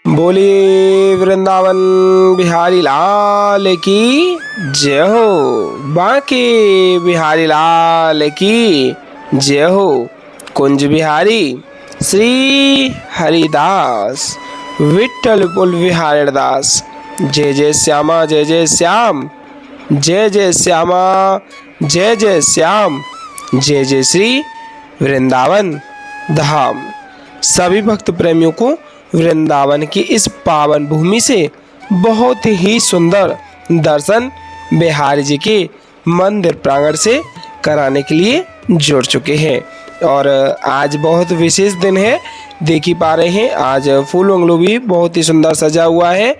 बोलिए वृंदावन बिहारी लाल की जय हो। बांके बिहारी लाल की जय हो। कुंज बिहारी श्री हरिदास विठ्ठल पुल बिहारी दास। जय जय श्यामा जय जय श्याम, जय जय श्यामा जय जय श्याम, जय जय श्री वृंदावन धाम। सभी भक्त प्रेमियों को वृंदावन की इस पावन भूमि से बहुत ही सुंदर दर्शन बिहारी जी के मंदिर प्रांगण से कराने के लिए जुड़ चुके हैं। और आज बहुत विशेष दिन है, देख ही पा रहे हैं। आज फूल बंगलो भी बहुत ही सुंदर सजा हुआ है।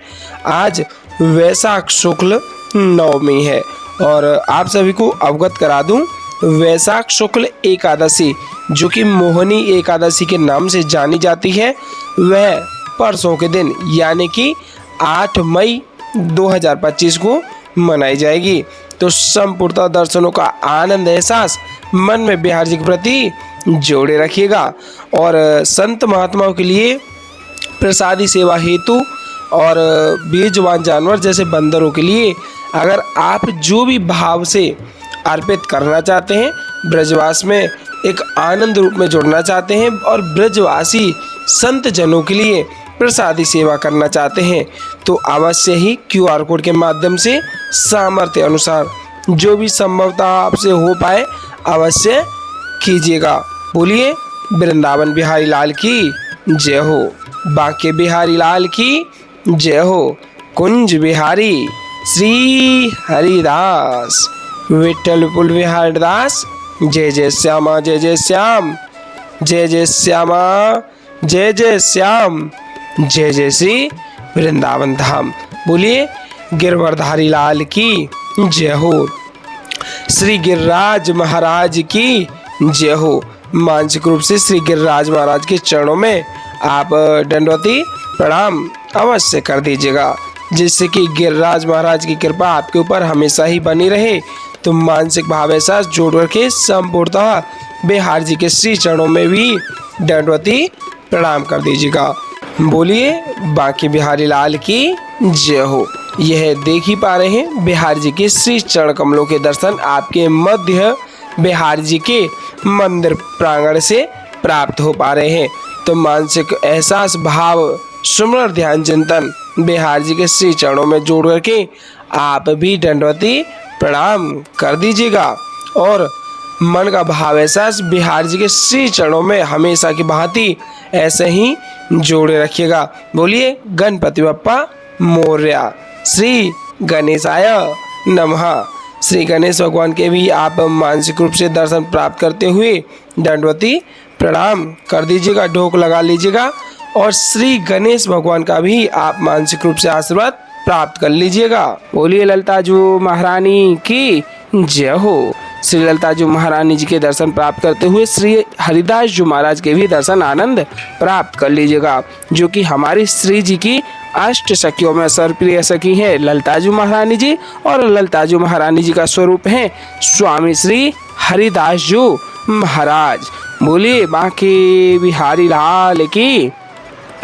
आज वैशाख शुक्ल नवमी है और आप सभी को अवगत करा दूं, वैशाख शुक्ल एकादशी जो कि मोहिनी एकादशी के नाम से जानी जाती है, वह परसों के दिन यानी कि 8 मई 2025 को मनाई जाएगी। तो संपूर्णतः दर्शनों का आनंद एहसास मन में बिहारी जी के प्रति जोड़े रखिएगा। और संत महात्माओं के लिए प्रसादी सेवा हेतु और बेजुबान जानवर जैसे बंदरों के लिए अगर आप जो भी भाव से अर्पित करना चाहते हैं, ब्रजवास में एक आनंद रूप में जुड़ना चाहते हैं और ब्रजवासी संत जनों के लिए प्रसादी सेवा करना चाहते हैं, तो अवश्य ही QR कोड के माध्यम से सामर्थ्य अनुसार जो भी संभवतः आपसे हो पाए अवश्य कीजिएगा। बोलिए वृंदावन बिहारी लाल की जय हो। बांके बिहारी लाल की जय हो। कुंज बिहारी श्री हरिदास विठ्ठल पुल बिहारी दास। जय जय श्यामा जय जय श्याम, जय जय श्यामा जय जय श्याम, जय जय श्री वृंदावन धाम। बोलिए गिरवरधारी लाल की जय हो। श्री गिरिराज महाराज की जय हो। मानसिक रूप से श्री गिरिराज महाराज के चरणों में आप दंडवती प्रणाम अवश्य कर दीजिएगा, जिससे कि गिरिराज महाराज की कृपा आपके ऊपर हमेशा ही बनी रहे। तो मानसिक भाव ऐसा जोड़ करके संपूर्णतः बिहारी जी के श्री चरणों में भी दंडवती प्रणाम कर दीजिएगा। बोलिए बांके बिहारी लाल की जय हो। यह देख ही पा रहे हैं बिहारी जी के श्री चरण कमलों के दर्शन आपके मध्य बिहारी जी के मंदिर प्रांगण से प्राप्त हो पा रहे हैं। तो मानसिक एहसास भाव सुमरण ध्यान चिंतन बिहारी जी के श्री चरणों में जोड़ करके आप भी दंडवती प्रणाम कर दीजिएगा और मन का भाव एहसास बिहारी जी के श्री चरणों में हमेशा की भांति ऐसे ही जोड़े रखिएगा। बोलिए गणपति बप्पा मोरया। श्री गणेशाय नमः। श्री गणेश भगवान के भी आप मानसिक रूप से दर्शन प्राप्त करते हुए दंडवती प्रणाम कर दीजिएगा, ढोक लगा लीजिएगा और श्री गणेश भगवान का भी आप मानसिक रूप से आशीर्वाद प्राप्त कर लीजिएगा। बोलिए ललिताजू महारानी की जय हो। श्री ललिताजू महारानी जी के दर्शन प्राप्त करते हुए श्री हरिदास जी महाराज के भी दर्शन आनंद प्राप्त कर लीजिएगा, जो कि हमारी श्री जी की अष्ट सखियों में सर्वप्रिय सखी है ललिताजू महारानी जी। और ललिताजू महारानी जी का स्वरूप है स्वामी श्री हरिदास जी महाराज। बोलिए बांके बिहारी लाल की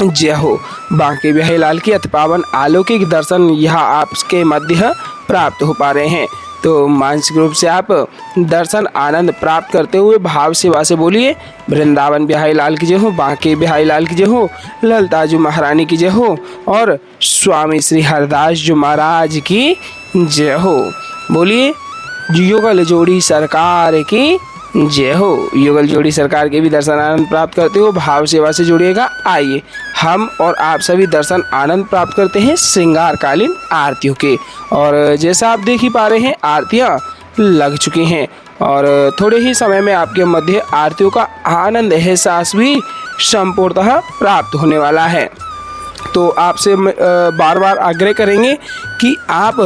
जय हो। बांके बिहारी लाल की अति पावन अलौकिक दर्शन यहाँ आपके मध्य प्राप्त हो पा रहे हैं। तो मानसिक रूप से आप दर्शन आनंद प्राप्त करते हुए भाव सेवा से बोलिए वृंदावन बिहारी लाल की जय हो, बांके बिहारी लाल की जय हो, ललिताजू महारानी की जय हो और स्वामी श्री हरिदास जी महाराज की जय हो। बोलिए युगल जोड़ी सरकार की जय हो। युगल जोड़ी सरकार के भी दर्शन आनंद प्राप्त करते हो भाव सेवा से जुड़िएगा। आइए हम और आप सभी दर्शन आनंद प्राप्त करते हैं श्रृंगारकालीन आरतियों के। और जैसा आप देख ही पा रहे हैं आरतियाँ लग चुकी हैं और थोड़े ही समय में आपके मध्य आरतियों का आनंद एहसास भी संपूर्णतः प्राप्त होने वाला है। तो आपसे बार बार आग्रह करेंगे कि आप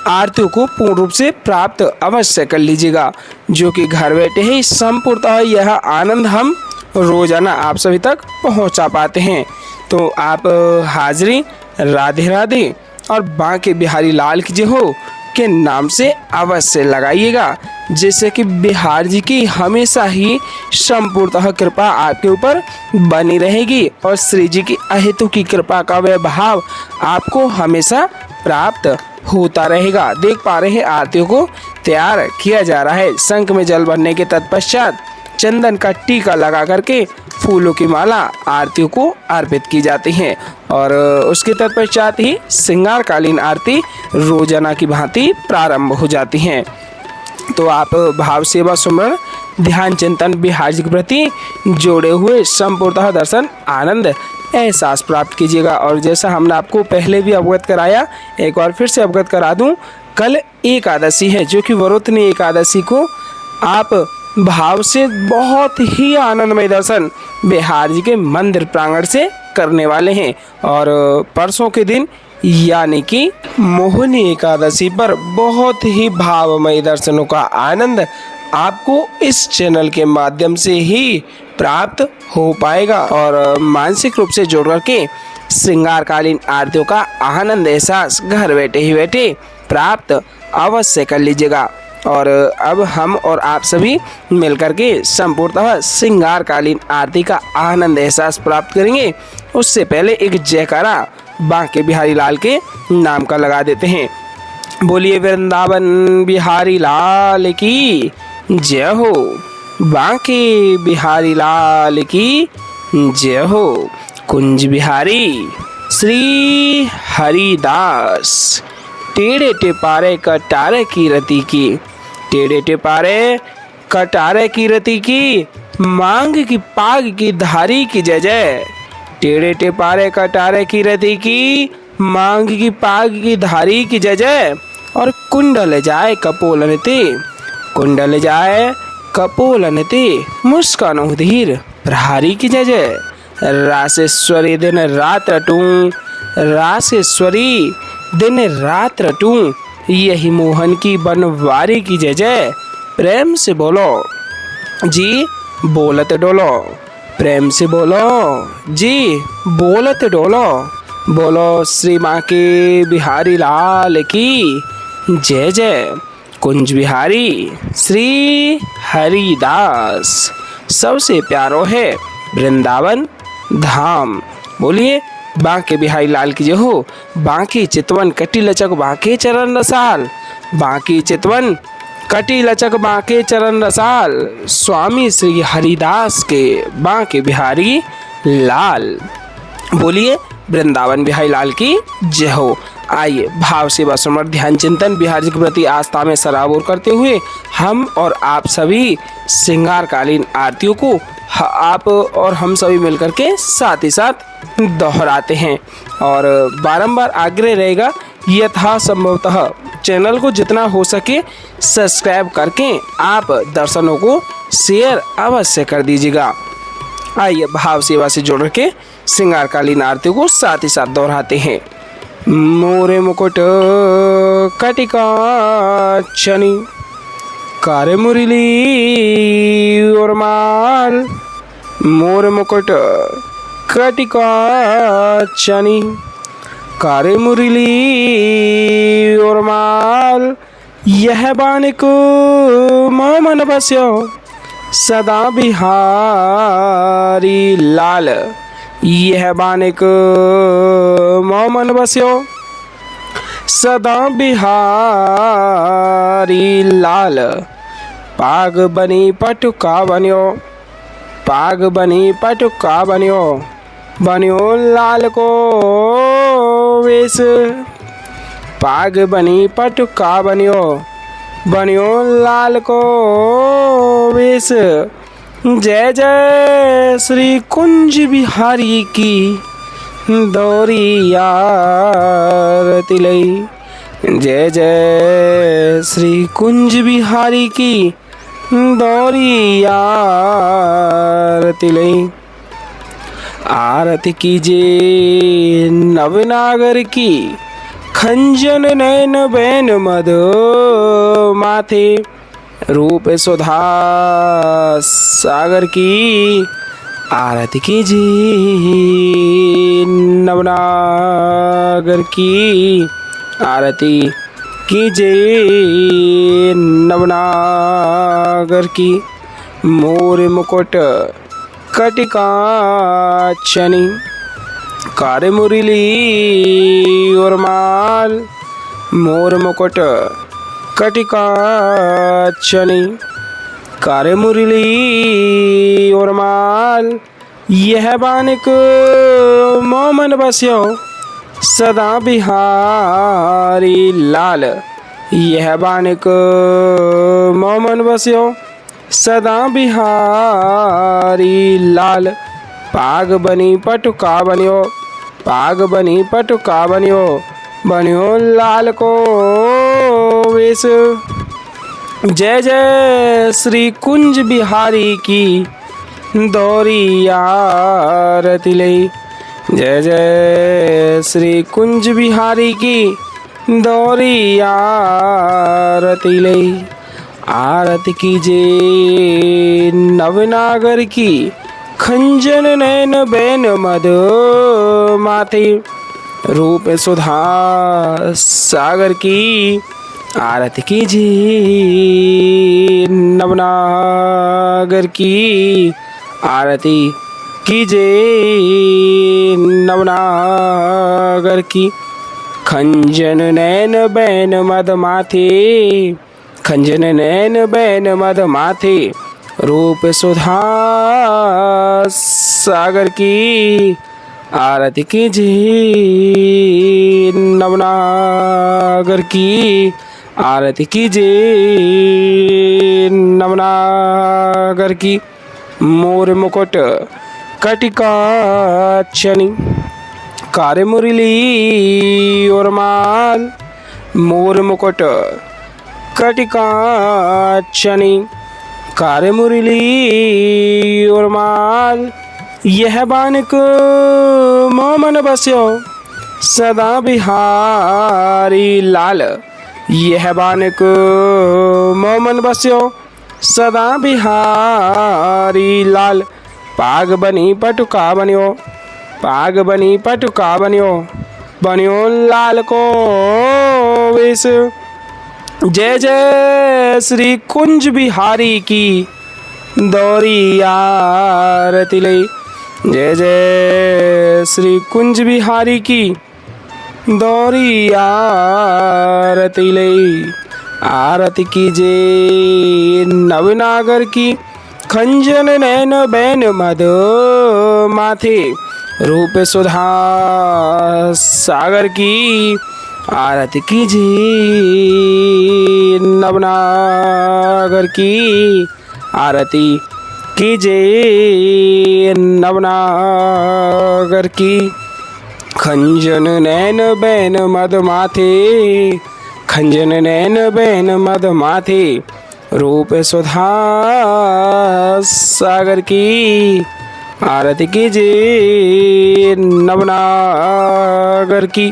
आरतियों को पूर्ण रूप से प्राप्त अवश्य कर लीजिएगा, जो कि घर बैठे ही संपूर्णतः यह आनंद हम रोजाना आप सभी तक पहुंचा पाते हैं। तो आप हाजिरी राधे राधे और बांके बिहारी लाल की जय हो के नाम से अवश्य लगाइएगा, जिससे कि बिहार जी की हमेशा ही संपूर्णतः कृपा आपके ऊपर बनी रहेगी और श्री जी की अहेतु की कृपा का वैभव आपको हमेशा प्राप्त होता रहेगा। देख पा रहे हैं आरतियों को तैयार किया जा रहा है। शंख में जल भरने के तत्पश्चात चंदन का टीका लगा करके फूलों की माला आरतियों को अर्पित की जाती है और उसके तत्पश्चात ही श्रृंगारकालीन आरती रोजाना की भांति प्रारंभ हो जाती हैं। तो आप भाव सेवा सुमरण ध्यान चिंतन बिहार जी के प्रति जोड़े हुए संपूर्णतः दर्शन आनंद एहसास प्राप्त कीजिएगा। और जैसा हमने आपको पहले भी अवगत कराया, एक बार फिर से अवगत करा दूं, कल एकादशी है जो कि वरोधनी एकादशी को आप भाव से बहुत ही आनंदमय दर्शन बिहार जी के मंदिर प्रांगण से करने वाले हैं। और परसों के दिन यानी कि मोहिनी एकादशी पर बहुत ही भावमय दर्शनों का आनंद आपको इस चैनल के माध्यम से ही प्राप्त हो पाएगा। और मानसिक रूप से जोड़ करके श्रृंगारकालीन आरतियों का आनंद एहसास घर बैठे ही बैठे प्राप्त अवश्य कर लीजिएगा। और अब हम और आप सभी मिलकर के संपूर्णतः श्रृंगारकालीन आरती का आनंद एहसास प्राप्त करेंगे। उससे पहले एक जयकारा बांके बिहारी लाल के नाम का लगा देते हैं। बोलिए वृंदावन बिहारी लाल की जय हो, बांके बिहारी लाल की जय हो। कुंज बिहारी श्री हरिदास टेढ़े टेपारे कटारे की रति की, टेढ़े टेपारे कटारे की रति की, मांग की पाग की धारी की जय जय। टेढ़े टेपारे कटारे की रति की, मांग की पाग की धारी की जय जय। और कुंडल जाए कपोलन ते, कुंडल जाए कपोलन ते, मुस्कान धीर प्रहारी की जय जय। रासेश्वरी दिन रात रटूं, रासेश्वरी दिन रात रटूं, यही मोहन की बनवारी की जय जय। प्रेम से बोलो जी बोलत डोलो, प्रेम से बोलो जी बोलत डोलो। बोलो श्री माँ के बिहारी लाल की जय जय। कुंज बिहारी श्री हरिदास सबसे प्यारो है वृंदावन धाम। बोलिए बांके बिहारी लाल की जय हो। बांके चितवन कटी लचक बांके चरण रसाल, बांके चितवन कटी लचक बांके चरण रसाल, स्वामी श्री हरिदास के बांके बिहारी लाल। बोलिए वृंदावन बिहारी लाल की जय हो। आइए भाव सेवा समर्थ ध्यान चिंतन बिहार जी के प्रति आस्था में सराबोर करते हुए हम और आप सभी श्रृंगारकालीन आरतियों को आप और हम सभी मिलकर के साथ ही साथ दोहराते हैं। और बारंबार आग्रह रहेगा यथा संभवतः चैनल को जितना हो सके सब्सक्राइब करके आप दर्शनों को शेयर अवश्य कर दीजिएगा। आइए भाव सेवा से जोड़ के श्रृंगारकालीन आरती को साथ ही साथ दोहराते हैं। मोरे मुकुट कटिका चनी, कारे मुरली और माल, मोर मुकुट कटिका चनी, कारे मुरली और माल, यह बानिक मन बस्यो सदा बिहारी लाल, यह बानिक मन बस्यो सदा बिहारी लाल। पाग बनी पटुका बन्यो, पाग बनी पटुका बन्यो, बन्यो लाल को वेश, पाग बनी पटुका बन्यो, बन्यो लाल को वेश। जय जय श्री कुंज बिहारी की दौरी आरती लई, जय जय श्री कुंज बिहारी की दौरी आरती लई। आरती कीजिए नवनागर की, खंजन नैन बैन मद माथे, रूप सुधा सागर की। आरती कीजिए नवनागर की, आरती कीजिए नवनागर की। मोर मुकुट कटिकाचनी कार मुरली और माल। मोर मुकुट कटिकाचनी कार मुरली और माल। यह बानिक मोमन बस्यो सदा बिहारी लाल। यह बानिक मोमन बस्यो सदा बिहारी लाल। पाग बनी पटुका बनियो पाग बनी पटुका बनियो बनियो लाल को वेश। जय जय श्री कुंज बिहारी की दौरी आरती ले। जय जय श्री कुंज बिहारी की दौरी आरती ले। आरती कीजिए नवनागर की खंजन नैन बैन मद माथे। रूप सुधा सागर की आरती कीजिए नवनागर की। आरती कीजिए नवनागर की। खंजन नैन बैन मद माथे खंजन नैन बैन मद माथे। रूप सुधा सागर की आरती कीजिए नवनागर की। आरती कीजिए नवनागर की। मोर मुकुट कटिकाचनी कार मुरली और माल। मोर मुकुट कटिकाचनी कार मुरली और माल। यह बानिक मोमन बस्यो सदा बिहारी लाल। यह बानिक मोमन बस्यो सदा बिहारी लाल। पाग बनी पटुका बनियो पाग बनी पटुका बनियो बनियो लाल को वेश। जय जय श्री कुंज बिहारी की दौरी आरती ले। जय जय श्री कुंज बिहारी की दौरी आरती ले। आरती कीजिए नवनागर की खंजन नैन बैन मद माथे। रूप सुधा सागर की आरती कीजिए नवनागर की। आरती कीजिए नवनागर की। खंजन नैन बैन मद माथे खंजन नैन बैन मद माथे। रूप सुधा सागर की आरती कीजिए नवनागर की।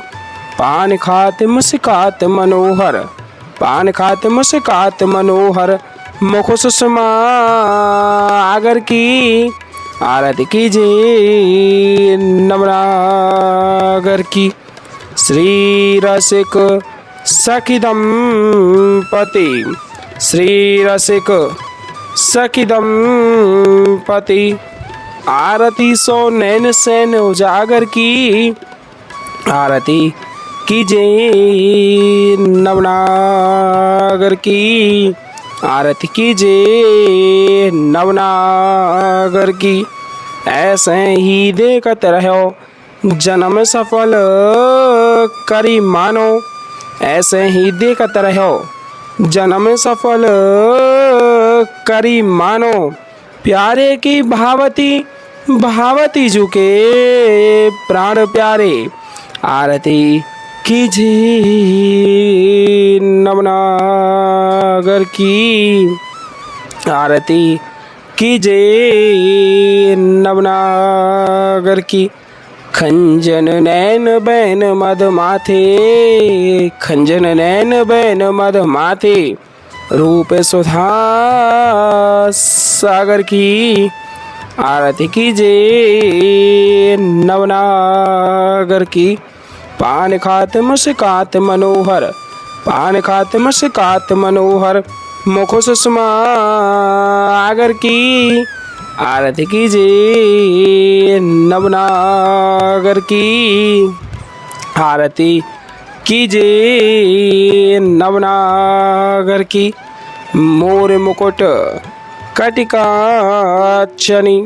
पान खात मुस्कात मनोहर पान खात मुस्कात मनोहर मुख सुषमा आगर की। आरती कीजिए नवनागर की। श्री रसिक सखी दंपति श्री रसिक सखी दंपति। आरती सो नैन सैन उजागर की। आरती कीजिए नवनागर की। आरती कीजिए नवनागर की। ऐसे ही देखत रहो जन्म सफल करी मानो। ऐसे ही देखत रहो जन्म सफल करी मानो। प्यारे की भावती भावती झुके प्राण प्यारे। आरती कीजिए नवनागर की। आरती कीजिए नवनागर की। खंजन नैन बैन मद माथे खंजन नैन बैन मद माथे। रूप सुधा सागर की आरती कीजिए नवनागर की। पान खात मुस्कात मनोहर पान खात मुस्कात मनोहर मुख सुषमा आगर की आरती कीजिए नवनागर की आरती कीजिए नवनागर की। मोर मुकुट कटिकाचनी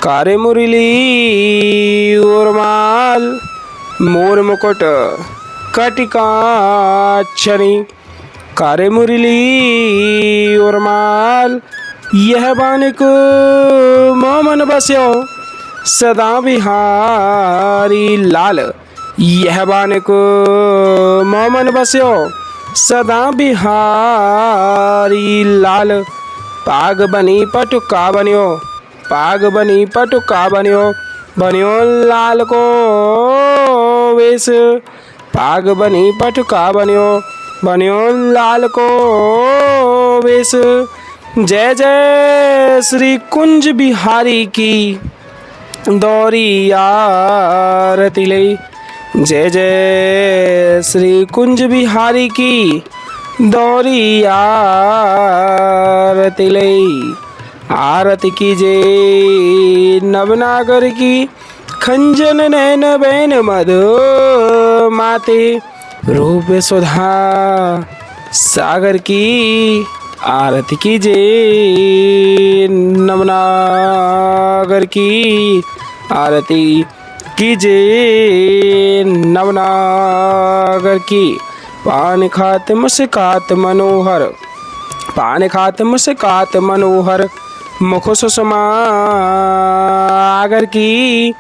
कारे मुरली उर्माल मोर मुकुट कटिकाचनी कारे मुरली उर्माल यह बानिक मोमन बस्यो सदा बिहारी लाल यह बानिक मोमन बस्यो सदा बिहारी लाल पाग बनी पटुका बन्यो पाग बनी पटुका बन्यो बन्यो लाल को वेश पाग बनी पटुका बन्यो बन्यो लाल को वेश। जय जय श्री कुंज बिहारी की दौरी आरती ले जय जय श्री कुंज बिहारी की दौरी आरती ले आरती कीजिए नवनागर की खंजन नैन बैन मधु माते रूप सुधा सागर की आरती कीजिए नवनागर की आरती कीजिए नवनागर की। पान खात मुस्कात मनोहर पान खात मुस्कात मनोहर मुख सुषमा आगर की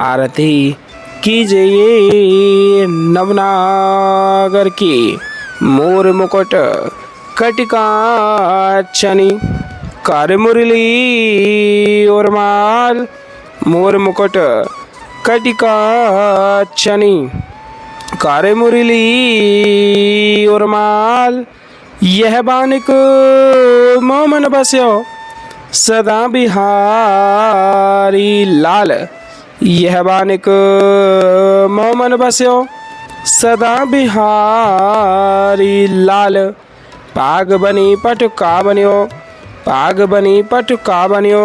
आरती कीजिए नवनागर की। मोर मुकुट कटिकाचनी कर मुरली उर्माल मोर मुकुट कटिकाचनी कर मुरली उर्माल यह बानिक मोमन बस्यो सदा बिहारी लाल यह बानिक मोमन बस्यो सदा बिहारी लाल पाग बनी पटुका बन्यो पाग बनी पटुका बन्यो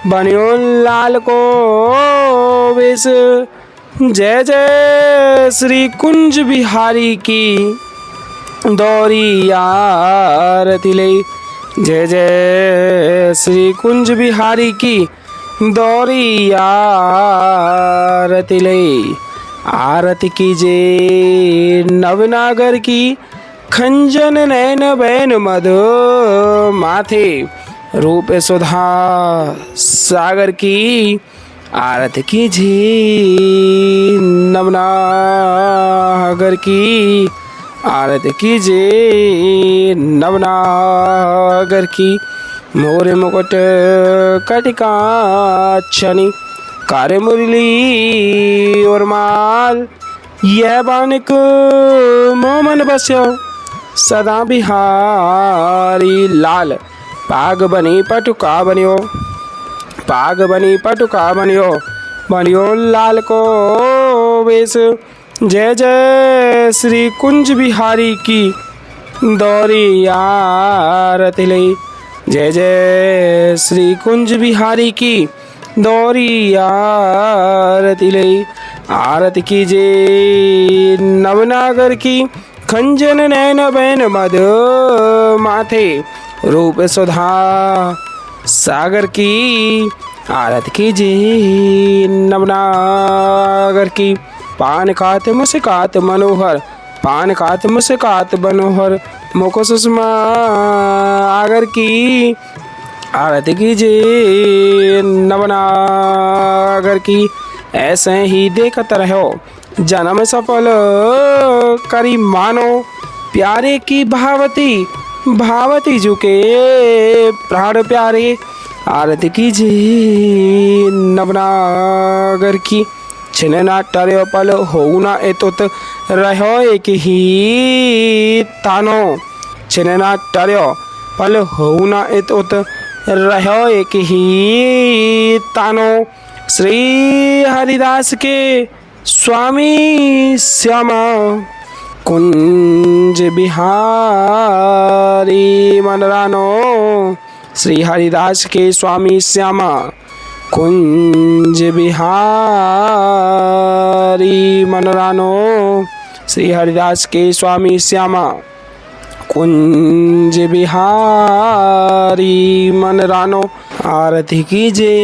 बन्यो लाल को वेश। जय जय श्री कुंज बिहारी की दौरी आरती ले जय जय श्री कुंज बिहारी की दौरी आरती ले आरती कीजिए नवनागर की खंजन नैन बैन मधु माथे रूप सुधा सागर की आरती कीजिए नवनागर की आरती कीजिए नवनागर की। मोर मुकुट कटिकाचनी कारे मुरली उर्माल यह बानिक मोमन बस्यो सदा बिहारी लाल पाग बनी पटुका बन्यो पाग बनी पटुका बन्यो बन्यो लाल को वेश। जय जय श्री कुंज बिहारी की दौरी आरती ले जय जय श्री कुंज बिहारी की दौरी आरती ले आरती कीजिए नवनागर की खंजन नैन बैन मधु माथे रूप सुधा सागर की आरती कीजिए नवनागर की। पान खात मुस्कात मनोहर पान खात मुस्कात मनोहर मुख सुषमा आगर की आरती कीजिए नवनागर की। ऐसे ही देखत रहो जन्म सफल करी मानो प्यारे की भावती भावती झुके प्राण प्यारे आरती कीजिए नवनागर की। छिनना टर्यो पल होना एतुत रहो एक ही तानो छिनना टर्यो पल होना एतुत रहो एक ही तानो। श्री हरिदास के स्वामी श्यामा कुंज बिहारी मनरानो श्री हरिदास के स्वामी श्यामा। कुंज बिहारी मनरानो श्री हरिदास के स्वामी श्यामा। कुंज बिहारी मनरानो आरती कीजिए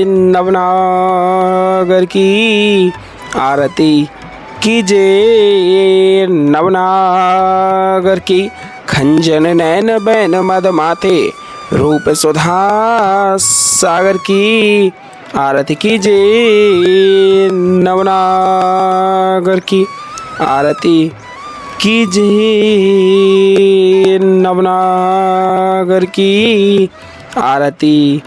नवनागर की। आरती कीजिए नवनागर की। खंजन नैन बैन मद माते रूप सुधा सागर की। आरती कीजिए नवनागर की। आरती कीजिए नवनागर की। आरती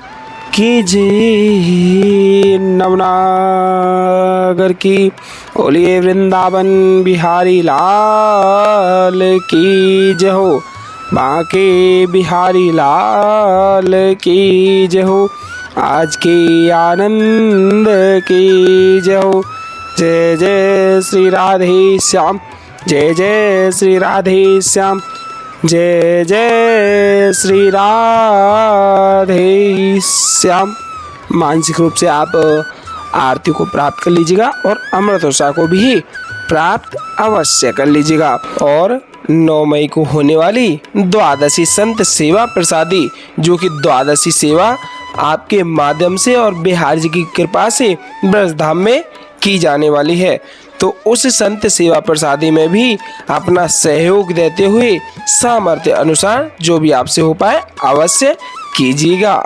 कीजिए नवनागर की। बोलिए वृंदावन बिहारी लाल की जय हो। बांके बिहारी लाल की जय हो। आज के आनंद की जय हो। जय जय श्री राधे श्याम। जय जय श्री राधे श्याम। जय जय श्री राधे श्याम। मानसिक रूप से आप आरती को प्राप्त कर लीजिएगा और अमृत वर्षा को भी प्राप्त अवश्य कर लीजिएगा। और 9 मई को होने वाली द्वादशी संत सेवा प्रसादी, जो कि द्वादशी सेवा आपके माध्यम से और बिहार जी की कृपा से ब्रजधाम में की जाने वाली है, तो उस संत सेवा प्रसादी में भी अपना सहयोग देते हुए सामर्थ्य अनुसार जो भी आपसे हो पाए अवश्य कीजिएगा।